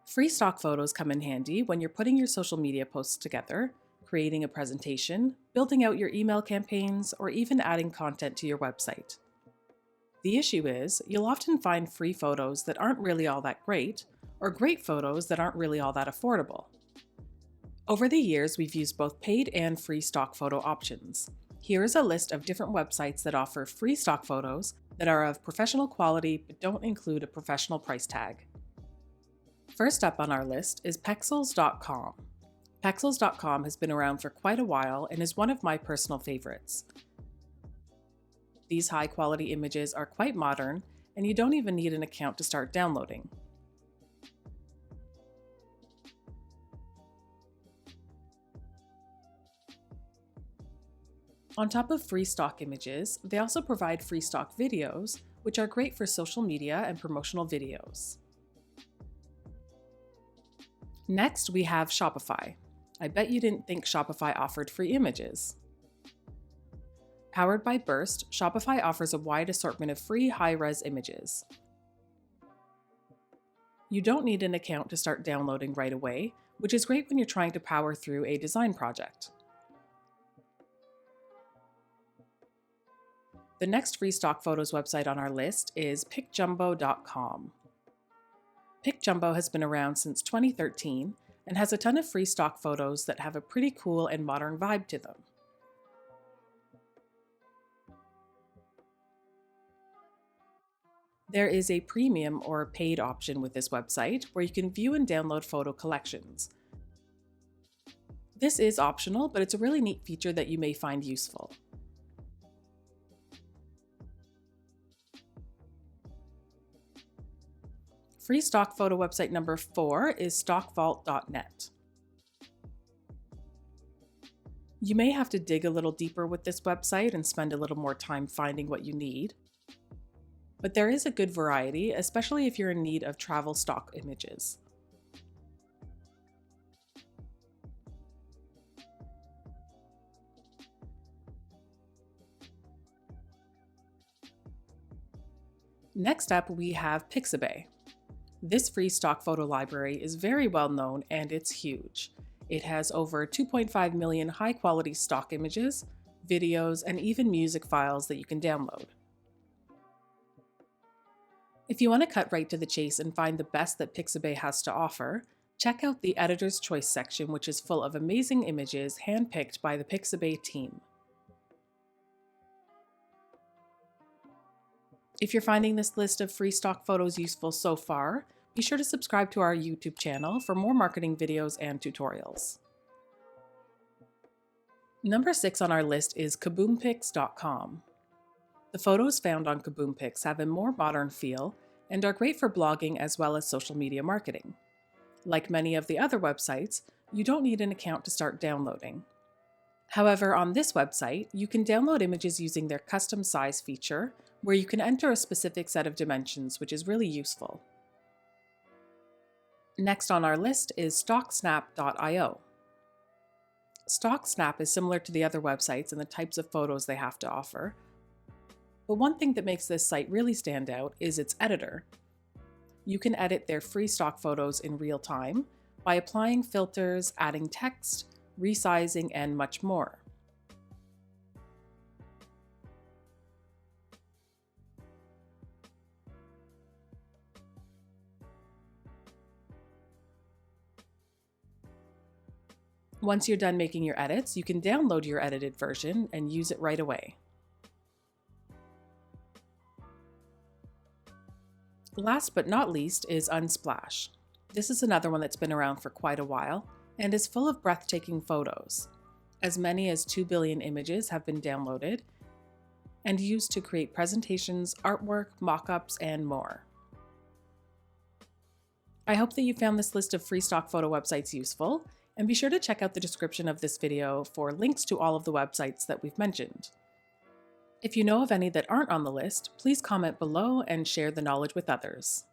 Free stock photos come in handy when you're putting your social media posts together, creating a presentation, building out your email campaigns, or even adding content to your website. The issue is, you'll often find free photos that aren't really all that great, or great photos that aren't really all that affordable. Over the years, we've used both paid and free stock photo options. Here is a list of different websites that offer free stock photos that are of professional quality but don't include a professional price tag. First up on our list is Pexels.com. Pexels.com has been around for quite a while and is one of my personal favorites. These high-quality images are quite modern, and you don't even need an account to start downloading. On top of free stock images, they also provide free stock videos, which are great for social media and promotional videos. Next, we have Shopify. I bet you didn't think Shopify offered free images. Powered by Burst, Shopify offers a wide assortment of free high-res images. You don't need an account to start downloading right away, which is great when you're trying to power through a design project. The next free stock photos website on our list is PicJumbo.com. Pic Jumbo has been around since 2013 and has a ton of free stock photos that have a pretty cool and modern vibe to them. There is a premium or paid option with this website where you can view and download photo collections. This is optional, but it's a really neat feature that you may find useful. Free stock photo website number 4 is stockvault.net. You may have to dig a little deeper with this website and spend a little more time finding what you need. But there is a good variety, especially if you're in need of travel stock images. Next up, we have Pixabay. This free stock photo library is very well known and it's huge. It has over 2.5 million high-quality stock images, videos, and even music files that you can download. If you want to cut right to the chase and find the best that Pixabay has to offer, check out the Editor's Choice section, which is full of amazing images handpicked by the Pixabay team. If you're finding this list of free stock photos useful so far, be sure to subscribe to our YouTube channel for more marketing videos and tutorials. Number 6 on our list is KaboomPics.com. The photos found on Kaboom Pics have a more modern feel and are great for blogging as well as social media marketing. Like many of the other websites, you don't need an account to start downloading. However, on this website, you can download images using their custom size feature, where you can enter a specific set of dimensions, which is really useful. Next on our list is StockSnap.io. StockSnap is similar to the other websites in the types of photos they have to offer, but one thing that makes this site really stand out is its editor. You can edit their free stock photos in real time by applying filters, adding text, resizing, and much more. Once you're done making your edits, you can download your edited version and use it right away. Last but not least is Unsplash. This is another one that's been around for quite a while and is full of breathtaking photos. As many as 2 billion images have been downloaded and used to create presentations, artwork, mock-ups, and more. I hope that you found this list of free stock photo websites useful, and be sure to check out the description of this video for links to all of the websites that we've mentioned. If you know of any that aren't on the list, please comment below and share the knowledge with others.